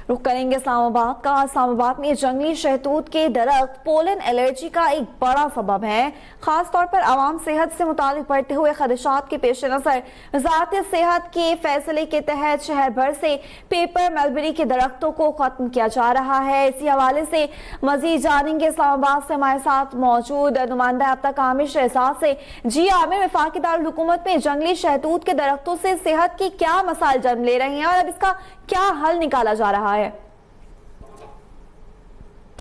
रुख करेंगे इस्लामाबाद का। इस्लामाबाद में जंगली शहतूत के दरख्त पोलन एलर्जी का एक बड़ा सबब है। खास तौर पर आवाम सेहत से मुतालिक बढ़ते हुए खदशात के पेश नजर वजारत सेहत के फैसले के तहत शहर भर से पेपर मलबरी के दरख्तों को खत्म किया जा रहा है। इसी हवाले से मजीद जानेंगे। इस्लामाबाद से हमारे साथ मौजूद नुमाइंदा अब तक आमिर शहजाद से। जी आमिर, वफाकी दारुल हुकूमत में जंगली शहतूत के दरख्तों से सेहत की क्या मसाइल जन्म ले रहे हैं और अब इसका क्या हल निकाला जा रहा है?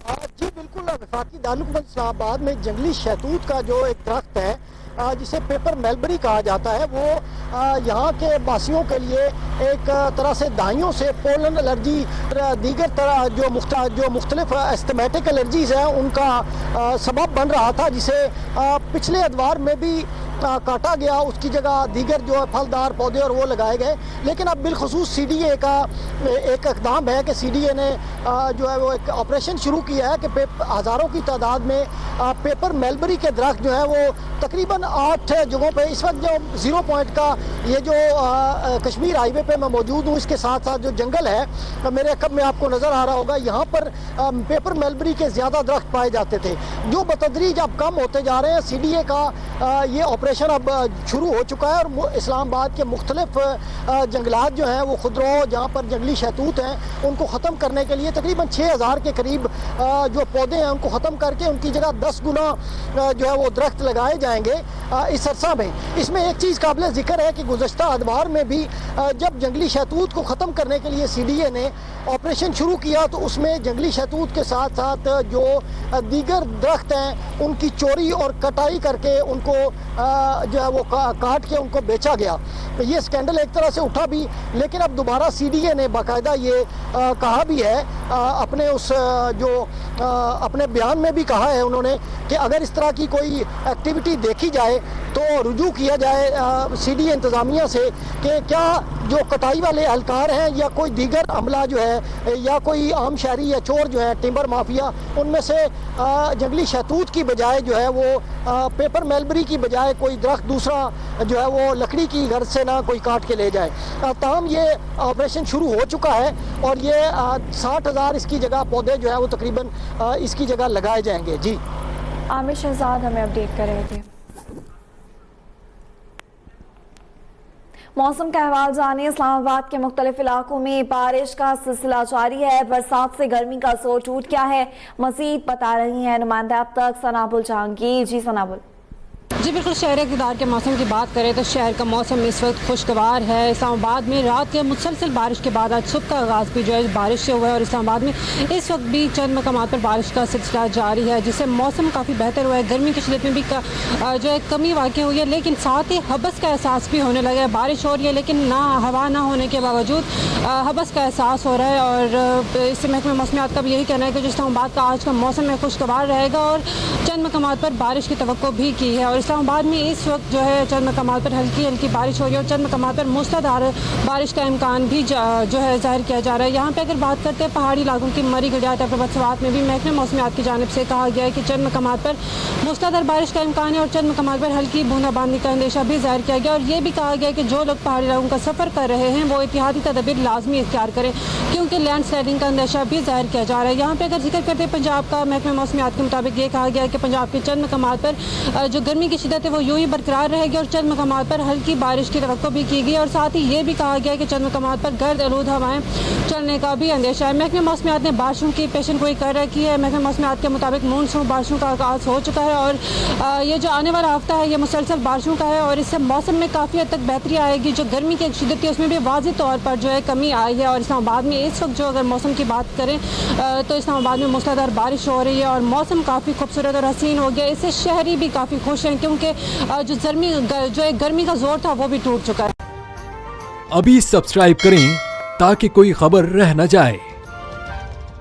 जी बिल्कुल, वफाकी दारुल हुकूमत इस्लामाबाद में जंगली शहतूत का जो एक दरख्त है जिसे पेपर मलबरी कहा जाता है, वो यहाँ के वासियों के लिए एक तरह से दहाइयों से पोलन एलर्जी, दीगर तरह जो मुख्तलिफ एस्थमेटिक एलर्जीज़ हैं उनका सबब बन रहा था, जिसे पिछले अदवार में भी काटा गया। उसकी जगह दीगर जो है फलदार पौधे और वो लगाए गए। लेकिन अब बिलखसूस CDA का एक इक़दाम है कि CDA ने जो है वो एक ऑपरेशन शुरू किया है कि हज़ारों की तादाद में पेपर मलबरी के दरख्त जो है वो तकरीबन 8 जगहों पे इस वक्त जो 0 पॉइंट का ये जो कश्मीर हाईवे पे मैं मौजूद हूँ, इसके साथ साथ जो जंगल है मेरे अकब में आपको नज़र आ रहा होगा, यहाँ पर पेपर मलबरी के ज़्यादा दरख्त पाए जाते थे जो बतदरीज अब कम होते जा रहे हैं। CDA का ये ऑपरेशन अब शुरू हो चुका है और इस्लामाबाद के मुख्तलिफ जंगलात जो हैं वो खुदरो जहाँ पर जंगली शहतूत हैं उनको ख़त्म करने के लिए तकरीबन 6000 के करीब जो पौधे हैं उनको ख़त्म करके उनकी जगह 10 गुना जो है वो दरख्त लगाए जाएंगे इस अरसा में। इसमें एक चीज़ काबिल ज़िक्र है कि गुज़श्ता अदवार में भी जब जंगली शहतूत को ख़त्म करने के लिए CDA ने ऑपरेशन शुरू किया तो उसमें जंगली शहतूत के साथ साथ जो दीगर दरख्त हैं उनकी चोरी और कटाई करके उनको जो है वो काट के उनको बेचा गया। तो ये स्कैंडल एक तरह से उठा भी, लेकिन अब दोबारा CDA ने बाकायदा ये कहा भी है अपने उस अपने बयान में भी कहा है उन्होंने कि अगर इस तरह की कोई एक्टिविटी देखी जाए तो रुजू किया जाए CDA इंतज़ामिया से कि क्या जो कटाई वाले एहलकार हैं या कोई दीगर अमला जो है या कोई आम शहरी या चोर जो है टिम्बर माफिया, उनमें से जंगली शहतूत की बजाय जो है वो पेपर मलबरी की बजाय कोई दरख्त दूसरा जो है वो लकड़ी की घर से ना कोई काट के ले जाए। ताहम ये ऑपरेशन शुरू हो चुका है और ये 60,000 इसकी जगह पौधे जो है वो तकरीबन इसकी जगह लगाए जाएंगे। जी आमिर शहजाद हमें अपडेट कर रहे थे। मौसम का अहवाल जानिए। इस्लामाबाद के मुख्तलिफ इलाकों में बारिश का सिलसिला जारी है। बरसात से गर्मी का जोर टूट गया है। मजीद बता रही हैं नुमाइंदा अब तक सनाबुल जहांगीर। जी सनाबुल। जी बिल्कुल, शहर इक़्तिदार के मौसम की बात करें तो शहर का मौसम इस वक्त खुशगवार है। इस्लामाबाद में रात के मुसलसल बारिश के बाद आज सुबह का आगाज़ भी जो है बारिश से हुआ है और इस्लामाबाद में इस वक्त भी चंद मकामात पर बारिश का सिलसिला जारी है, जिससे मौसम काफ़ी बेहतर हुआ है। गर्मी की शिद्दत में भी जो है कमी वाक़ई हुई है, लेकिन साथ ही हबस का एहसास भी होने लगा है। बारिश हो रही है लेकिन ना हवा ना होने के बावजूद हबस का एहसास हो रहा है और इससे महकमे मौसमियात का भी यही कहना है कि जो इस्लामाबाद का आज का मौसम है खुशगवार रहेगा और चंद मकामात पर बारिश की तवक्को भी की है। और इस्लामाबाद में इस वक्त जो है चंद मकामात पर हल्की हल्की बारिश हो रही है और चंद मकामात पर मूसलाधार बारिश का इम्कान भी जो है जाहिर किया जा रहा है। यहाँ पे अगर बात करते हैं पहाड़ी इलाकों की मरी गडियात पर्वतसवात में भी महकमे मौसमियात की जानिब से कहा गया है कि चंद मकामात पर मूसलाधार बारिश का इम्कान है और चंद मकामात पर हल्की बूंदाबांदी का अंदेशा भी जाहिर किया गया। और ये भी कहा गया कि जो लोग पहाड़ी इलाकों का सफ़र कर रहे हैं वो एहतियाती तदबीर लाजमी इख्तियार करें क्योंकि लैंड स्लाइडिंग का अंदेशा भी जाहिर किया जा रहा है। यहाँ पे अगर जिक्र करते हैं पंजाब का, महकमे मौसमियात के मुताबिक ये कहा गया है कि पंजाब के चंद मकामात पर जो गर्मी की शिद्दत है वो यूँ ही बरकरार रहेगी और चंद मकामात पर हल्की बारिश की तवक्को भी की गई और साथ ही ये भी कहा गया कि चंद मकामात पर गर्द आलूद हवाएं चलने का भी अंदेशा है। महकमे मौसमियात ने बारिशों की पेशन गोई कर रखी है। महकमे मौसमियात के मुताबिक मानसून बारिशों का आगाज़ हो चुका है और ये जो आने वाला हफ्ता है ये मुसलसल बारिशों का है और इससे मौसम में काफ़ी हद तक बेहतरी आएगी। जो गर्मी की शिद्दत थी उसमें भी वाज़ी तौर पर जो है कमी आई है और इस्लामाबाद में इस वक्त जो अगर मौसम की बात करें तो इस्लामाबाद में मूसलाधार बारिश हो रही है और मौसम काफ़ी खूबसूरत और हसीन हो गया। इससे शहरी भी काफ़ी खुश हैं क्योंकि जो गर्मी का जोर था वो भी टूट चुका है। अभी सब्सक्राइब करें ताकि कोई खबर रह न जाए।